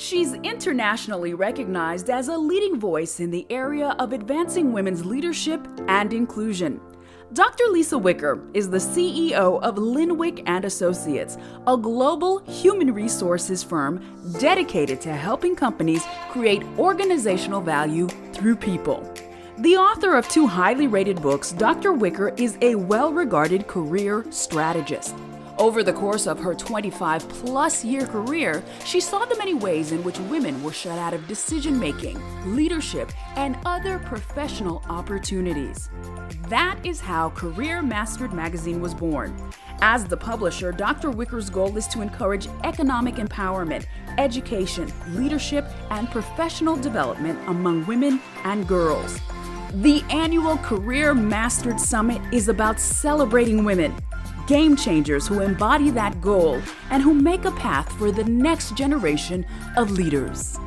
She's internationally recognized as a leading voice in the area of advancing women's leadership and inclusion. Dr. Lisa Wicker is the CEO of Lindsay and Associates, a global human resources firm dedicated to helping companies create organizational value through people. The author of 2 highly rated books, Dr. Wicker is a well-regarded career strategist. Over the course of her 25-plus-year career, she saw the many ways in which women were shut out of decision-making, leadership, and other professional opportunities. That is how Career Mastered magazine was born. As the publisher, Dr. Wicker's goal is to encourage economic empowerment, education, leadership, and professional development among women and girls. The annual Career Mastered Summit is about celebrating women, game changers who embody that goal and who make a path for the next generation of leaders.